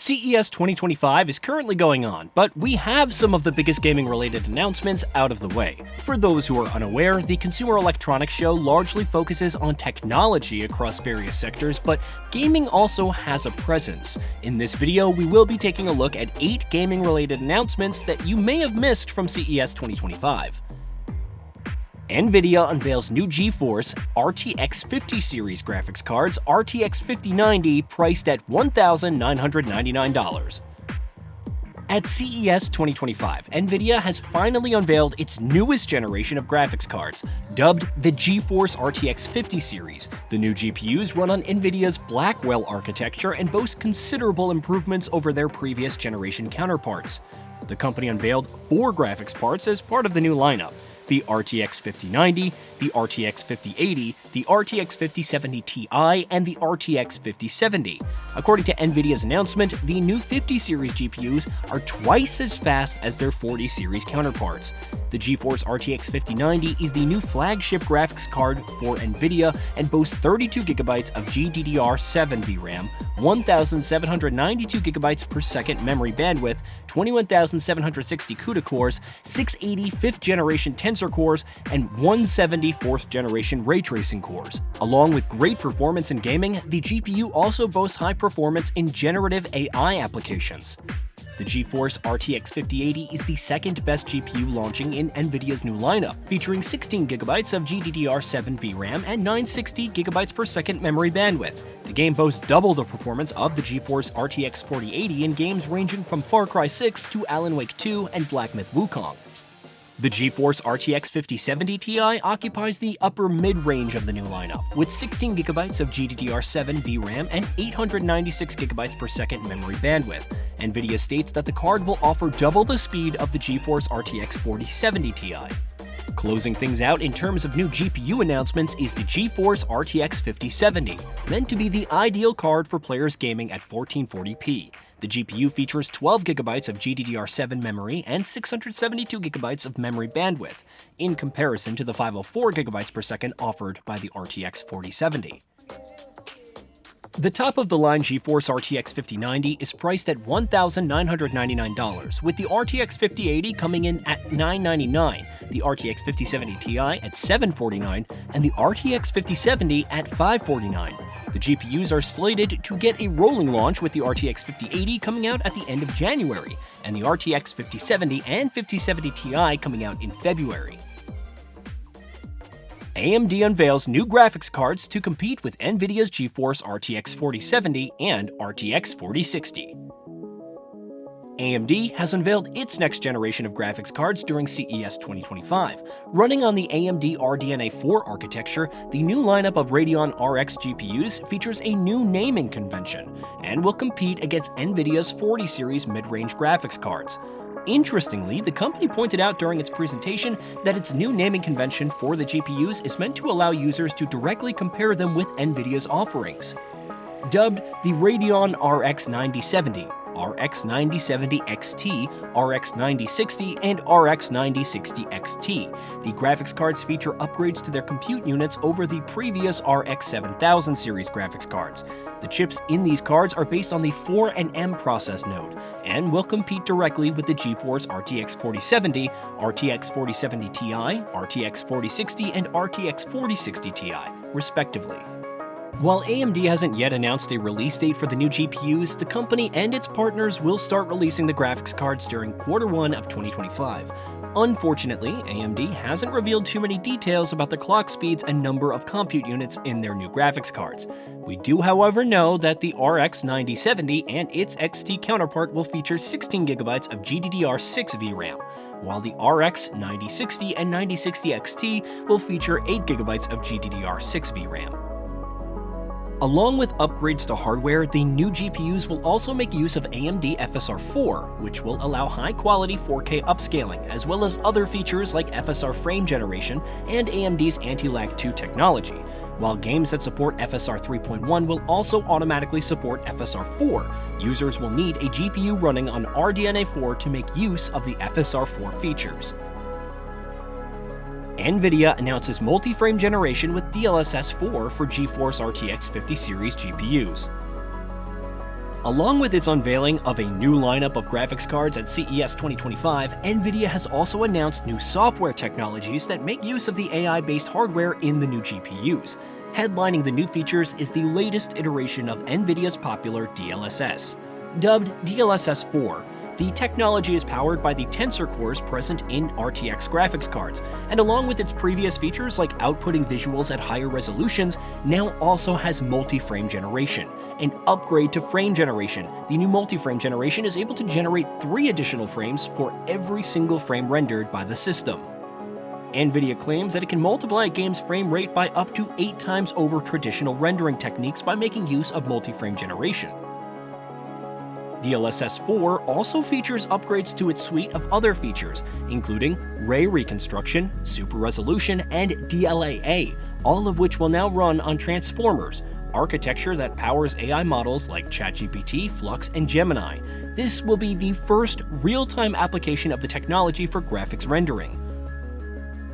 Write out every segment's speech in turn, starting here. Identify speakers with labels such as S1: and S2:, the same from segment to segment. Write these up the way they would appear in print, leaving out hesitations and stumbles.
S1: CES 2025 is currently going on, but we have some of the biggest gaming-related announcements out of the way. For those who are unaware, the Consumer Electronics Show largely focuses on technology across various sectors, but gaming also has a presence. In this video, we will be taking a look at 8 gaming-related announcements that you may have missed from CES 2025. Nvidia unveils new GeForce RTX 50 series graphics cards RTX 5090 priced at $1,999. At CES 2025, Nvidia has finally unveiled its newest generation of graphics cards, dubbed the GeForce RTX 50 series. The new GPUs run on Nvidia's Blackwell architecture and boast considerable improvements over their previous generation counterparts. The company unveiled 4 graphics parts as part of the new lineup: the RTX 5090, the RTX 5080, the RTX 5070 Ti, and the RTX 5070. According to Nvidia's announcement, the new 50 series GPUs are twice as fast as their 40 series counterparts. The GeForce RTX 5090 is the new flagship graphics card for Nvidia and boasts 32GB of GDDR7 VRAM, 1,792GB per second memory bandwidth, 21,760 CUDA cores, 680 5th generation Tensor cores, and 170 4th generation ray tracing cores. Along with great performance in gaming, the GPU also boasts high performance in generative AI applications. The GeForce RTX 5080 is the second best GPU launching in Nvidia's new lineup, featuring 16GB of GDDR7 VRAM and 960GB per second memory bandwidth. The game boasts double the performance of the GeForce RTX 4080 in games ranging from Far Cry 6 to Alan Wake 2 and Black Myth Wukong. The GeForce RTX 5070 Ti occupies the upper mid-range of the new lineup, with 16GB of GDDR7 VRAM and 896GB per second memory bandwidth. Nvidia states that the card will offer double the speed of the GeForce RTX 4070 Ti. Closing things out in terms of new GPU announcements is the GeForce RTX 5070, meant to be the ideal card for players gaming at 1440p. The GPU features 12GB of GDDR7 memory and 672GB of memory bandwidth, in comparison to the 504GB per second offered by the RTX 4070. The top-of-the-line GeForce RTX 5090 is priced at $1,999, with the RTX 5080 coming in at $999, the RTX 5070 Ti at $749, and the RTX 5070 at $549. The GPUs are slated to get a rolling launch, with the RTX 5080 coming out at the end of January, and the RTX 5070 and 5070 Ti coming out in February. AMD unveils new graphics cards to compete with Nvidia's GeForce RTX 4070 and RTX 4060. AMD has unveiled its next generation of graphics cards during CES 2025. Running on the AMD Radeon 4 architecture, the new lineup of Radeon RX GPUs features a new naming convention and will compete against Nvidia's 40 series mid-range graphics cards. Interestingly, the company pointed out during its presentation that its new naming convention for the GPUs is meant to allow users to directly compare them with Nvidia's offerings. Dubbed the Radeon RX 9070, RX 9070 XT, RX 9060, and RX 9060 XT. The graphics cards feature upgrades to their compute units over the previous RX 7000 series graphics cards. The chips in these cards are based on the 4nm process node and will compete directly with the GeForce RTX 4070, RTX 4070 Ti, RTX 4060, and RTX 4060 Ti, respectively. While AMD hasn't yet announced a release date for the new GPUs, the company and its partners will start releasing the graphics cards during Q1 of 2025. Unfortunately, AMD hasn't revealed too many details about the clock speeds and number of compute units in their new graphics cards. We do, however, know that the RX 9070 and its XT counterpart will feature 16GB of GDDR6 VRAM, while the RX 9060 and 9060 XT will feature 8GB of GDDR6 VRAM. Along with upgrades to hardware, the new GPUs will also make use of AMD FSR 4, which will allow high-quality 4K upscaling, as well as other features like FSR frame generation and AMD's Anti-Lag 2 technology, while games that support FSR 3.1 will also automatically support FSR 4. Users will need a GPU running on RDNA 4 to make use of the FSR 4 features. Nvidia announces multi-frame generation with DLSS 4 for GeForce RTX 50 series GPUs. Along with its unveiling of a new lineup of graphics cards at CES 2025, Nvidia has also announced new software technologies that make use of the AI-based hardware in the new GPUs. Headlining the new features is the latest iteration of Nvidia's popular DLSS. Dubbed DLSS 4, the technology is powered by the tensor cores present in RTX graphics cards, and along with its previous features like outputting visuals at higher resolutions, now also has multi-frame generation. An upgrade to frame generation, the new multi-frame generation is able to generate 3 additional frames for every single frame rendered by the system. Nvidia claims that it can multiply a game's frame rate by up to 8 times over traditional rendering techniques by making use of multi-frame generation. DLSS 4 also features upgrades to its suite of other features, including ray reconstruction, super resolution, and DLAA, all of which will now run on Transformers, architecture that powers AI models like ChatGPT, Flux, and Gemini. This will be the first real-time application of the technology for graphics rendering.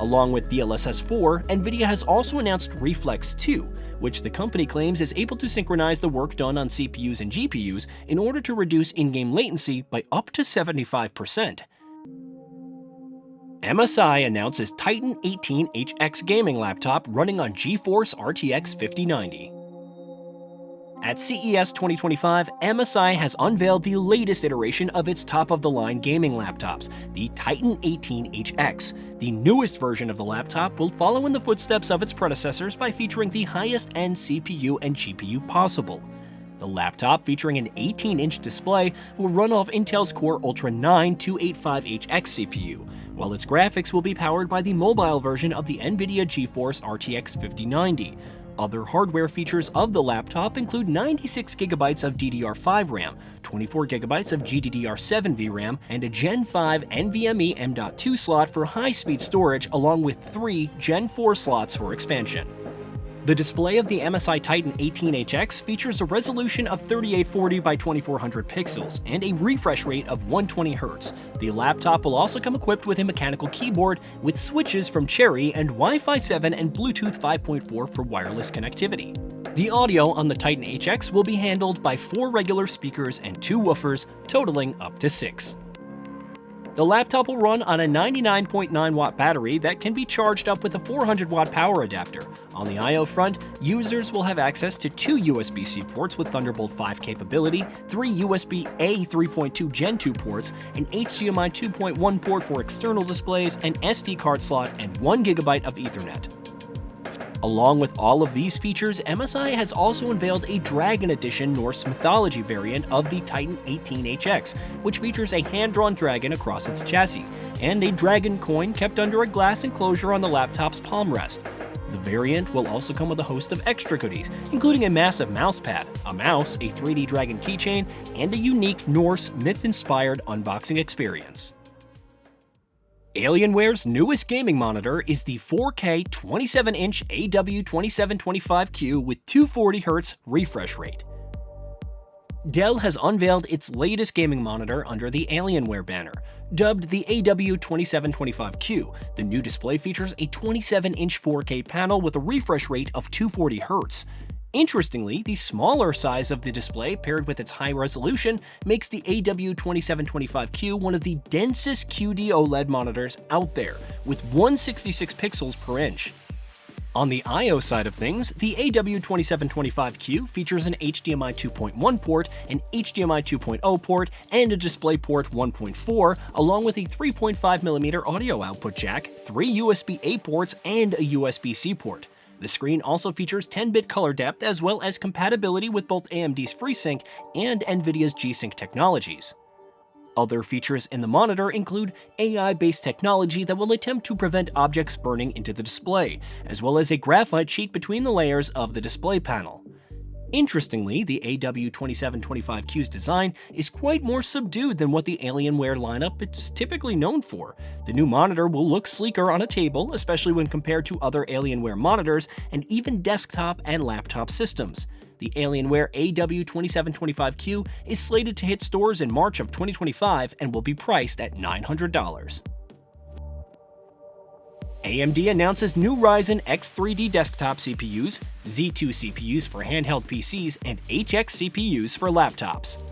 S1: Along with DLSS 4, Nvidia has also announced Reflex 2, which the company claims is able to synchronize the work done on CPUs and GPUs in order to reduce in-game latency by up to 75%. MSI announces Titan 18HX gaming laptop running on GeForce RTX 5090. At CES 2025, MSI has unveiled the latest iteration of its top-of-the-line gaming laptops, the Titan 18HX. The newest version of the laptop will follow in the footsteps of its predecessors by featuring the highest-end CPU and GPU possible. The laptop, featuring an 18-inch display, will run off Intel's Core Ultra 9 285HX CPU, while its graphics will be powered by the mobile version of the Nvidia GeForce RTX 5090. Other hardware features of the laptop include 96GB of DDR5 RAM, 24GB of GDDR7 VRAM, and a Gen 5 NVMe M.2 slot for high-speed storage, along with 3 Gen 4 slots for expansion. The display of the MSI Titan 18HX features a resolution of 3840 by 2400 pixels and a refresh rate of 120Hz. The laptop will also come equipped with a mechanical keyboard with switches from Cherry and Wi-Fi 7 and Bluetooth 5.4 for wireless connectivity. The audio on the Titan HX will be handled by 4 regular speakers and 2 woofers, totaling up to 6. The laptop will run on a 99.9-watt battery that can be charged up with a 400-watt power adapter. On the I/O front, users will have access to 2 USB-C ports with Thunderbolt 5 capability, 3 USB-A 3.2 Gen 2 ports, an HDMI 2.1 port for external displays, an SD card slot, and 1 GB of Ethernet. Along with all of these features, MSI has also unveiled a Dragon Edition Norse mythology variant of the Titan 18HX, which features a hand-drawn dragon across its chassis, and a dragon coin kept under a glass enclosure on the laptop's palm rest. The variant will also come with a host of extra goodies, including a massive mousepad, a mouse, a 3D dragon keychain, and a unique Norse myth-inspired unboxing experience. Alienware's newest gaming monitor is the 4K 27-inch AW2725Q with 240Hz refresh rate. Dell has unveiled its latest gaming monitor under the Alienware banner. Dubbed the AW2725Q, the new display features a 27-inch 4K panel with a refresh rate of 240Hz. Interestingly, the smaller size of the display paired with its high resolution makes the AW2725Q one of the densest QD OLED monitors out there, with 166 pixels per inch. On the I/O side of things, the AW2725Q features an HDMI 2.1 port, an HDMI 2.0 port, and a DisplayPort 1.4, along with a 3.5mm audio output jack, 3 USB-A ports, and a USB-C port. The screen also features 10-bit color depth as well as compatibility with both AMD's FreeSync and Nvidia's G-Sync technologies. Other features in the monitor include AI-based technology that will attempt to prevent objects burning into the display, as well as a graphite sheet between the layers of the display panel. Interestingly, the AW2725Q's design is quite more subdued than what the Alienware lineup is typically known for. The new monitor will look sleeker on a table, especially when compared to other Alienware monitors and even desktop and laptop systems. The Alienware AW2725Q is slated to hit stores in March of 2025 and will be priced at $900. AMD announces new Ryzen X3D desktop CPUs, Z2 CPUs for handheld PCs, and HX CPUs for laptops.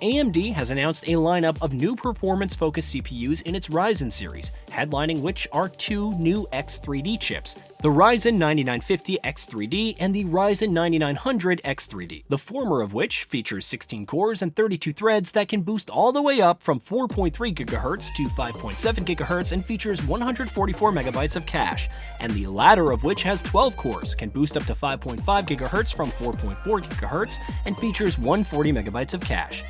S1: AMD has announced a lineup of new performance-focused CPUs in its Ryzen series, headlining which are two new X3D chips, the Ryzen 9950 X3D and the Ryzen 9900 X3D, the former of which features 16 cores and 32 threads that can boost all the way up from 4.3 GHz to 5.7 GHz and features 144 MB of cache, and the latter of which has 12 cores, can boost up to 5.5 GHz from 4.4 GHz, and features 140 MB of cache.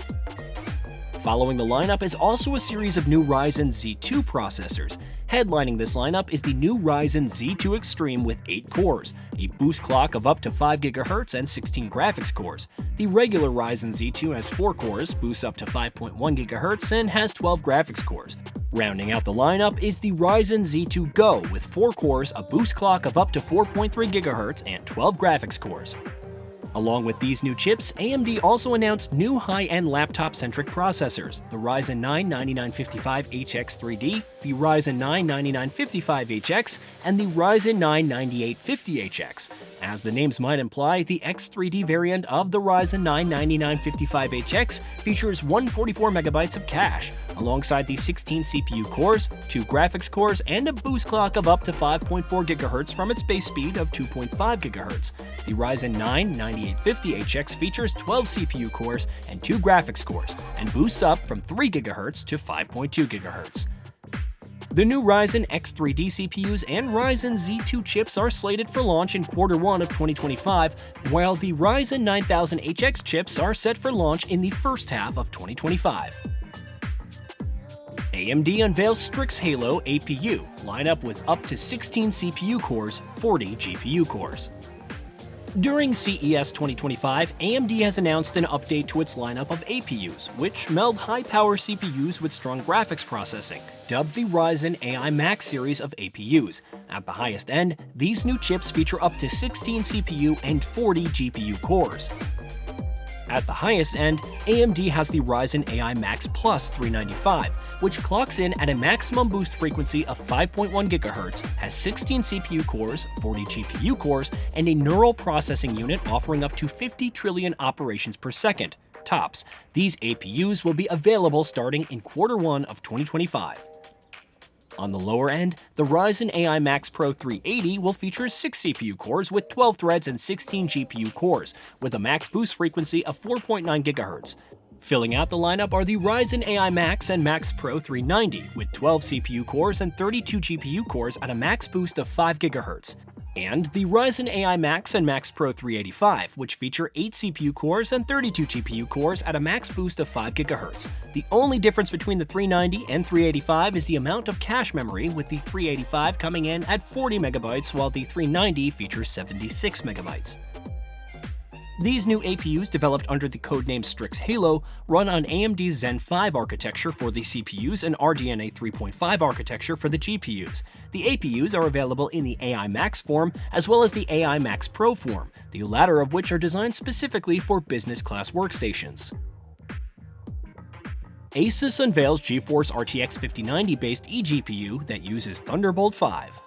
S1: Following the lineup is also a series of new Ryzen Z2 processors. Headlining this lineup is the new Ryzen Z2 Extreme with 8 cores, a boost clock of up to 5 GHz and 16 graphics cores. The regular Ryzen Z2 has 4 cores, boosts up to 5.1 GHz, and has 12 graphics cores. Rounding out the lineup is the Ryzen Z2 Go with 4 cores, a boost clock of up to 4.3 GHz, and 12 graphics cores. Along with these new chips, AMD also announced new high-end laptop-centric processors, the Ryzen 9 9955HX3D, the Ryzen 9 9955HX, and the Ryzen 9 9850HX. As the names might imply, the X3D variant of the Ryzen 9 9955HX features 144 MB of cache, alongside the 16 CPU cores, 2 graphics cores, and a boost clock of up to 5.4 GHz from its base speed of 2.5 GHz. The Ryzen 9 9850HX features 12 CPU cores and 2 graphics cores, and boosts up from 3 GHz to 5.2 GHz. The new Ryzen X3D CPUs and Ryzen Z2 chips are slated for launch in Q1 of 2025, while the Ryzen 9000HX chips are set for launch in the first half of 2025. AMD unveils Strix Halo APU, lineup with up to 16 CPU cores, 40 GPU cores. During CES 2025, AMD has announced an update to its lineup of APUs, which meld high-power CPUs with strong graphics processing, dubbed the Ryzen AI Max series of APUs. At the highest end, these new chips feature up to 16 CPU and 40 GPU cores. At the highest end, AMD has the Ryzen AI Max Plus 395, which clocks in at a maximum boost frequency of 5.1 GHz, has 16 CPU cores, 40 GPU cores, and a neural processing unit offering up to 50 trillion operations per second. Tops. These APUs will be available starting in Q1 of 2025. On the lower end, the Ryzen AI Max Pro 380 will feature 6 CPU cores with 12 threads and 16 GPU cores, with a max boost frequency of 4.9 GHz. Filling out the lineup are the Ryzen AI Max and Max Pro 390, with 12 CPU cores and 32 GPU cores at a max boost of 5 GHz. And the Ryzen AI Max and Max Pro 385, which feature 8 CPU cores and 32 GPU cores at a max boost of 5 GHz. The only difference between the 390 and 385 is the amount of cache memory, with the 385 coming in at 40 MB while the 390 features 76 MB. These new APUs, developed under the codename Strix Halo, run on AMD's Zen 5 architecture for the CPUs and RDNA 3.5 architecture for the GPUs. The APUs are available in the AI Max form as well as the AI Max Pro form, the latter of which are designed specifically for business-class workstations. Asus unveils GeForce RTX 5090-based eGPU that uses Thunderbolt 5.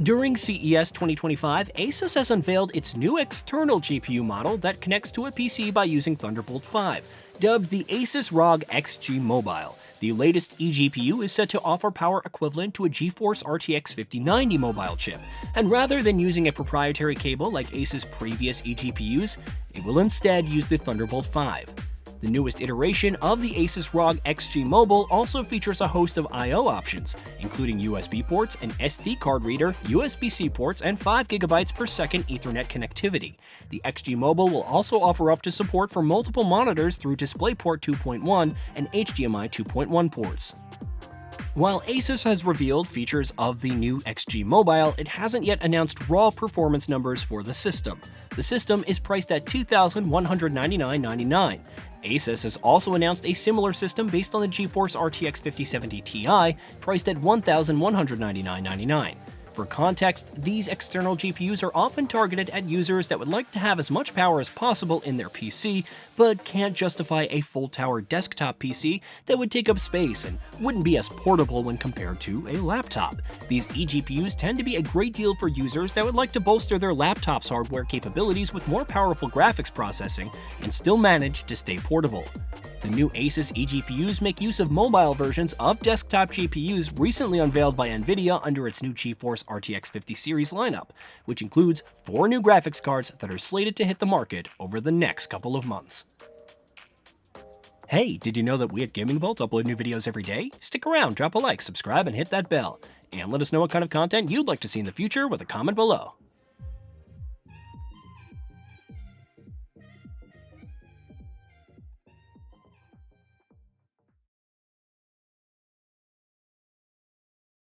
S1: During CES 2025, Asus has unveiled its new external GPU model that connects to a PC by using Thunderbolt 5, dubbed the Asus ROG XG Mobile. The latest eGPU is set to offer power equivalent to a GeForce RTX 5090 mobile chip, and rather than using a proprietary cable like Asus' previous eGPUs, it will instead use the Thunderbolt 5. The newest iteration of the Asus ROG XG Mobile also features a host of I/O options, including USB ports, an SD card reader, USB-C ports, and 5 GB per second Ethernet connectivity. The XG Mobile will also offer up to support for multiple monitors through DisplayPort 2.1 and HDMI 2.1 ports. While Asus has revealed features of the new XG Mobile, it hasn't yet announced raw performance numbers for the system. The system is priced at $2,199.99. Asus has also announced a similar system based on the GeForce RTX 5070 Ti, priced at $1,199.99. For context, these external GPUs are often targeted at users that would like to have as much power as possible in their PC, but can't justify a full-tower desktop PC that would take up space and wouldn't be as portable when compared to a laptop. These eGPUs tend to be a great deal for users that would like to bolster their laptop's hardware capabilities with more powerful graphics processing and still manage to stay portable. The new Asus eGPUs make use of mobile versions of desktop GPUs recently unveiled by Nvidia under its new GeForce RTX 50 series lineup, which includes 4 new graphics cards that are slated to hit the market over the next couple of months. Hey, did you know that we at GamingBolt upload new videos every day? Stick around, drop a like, subscribe, and hit that bell. And let us know what kind of content you'd like to see in the future with a comment below.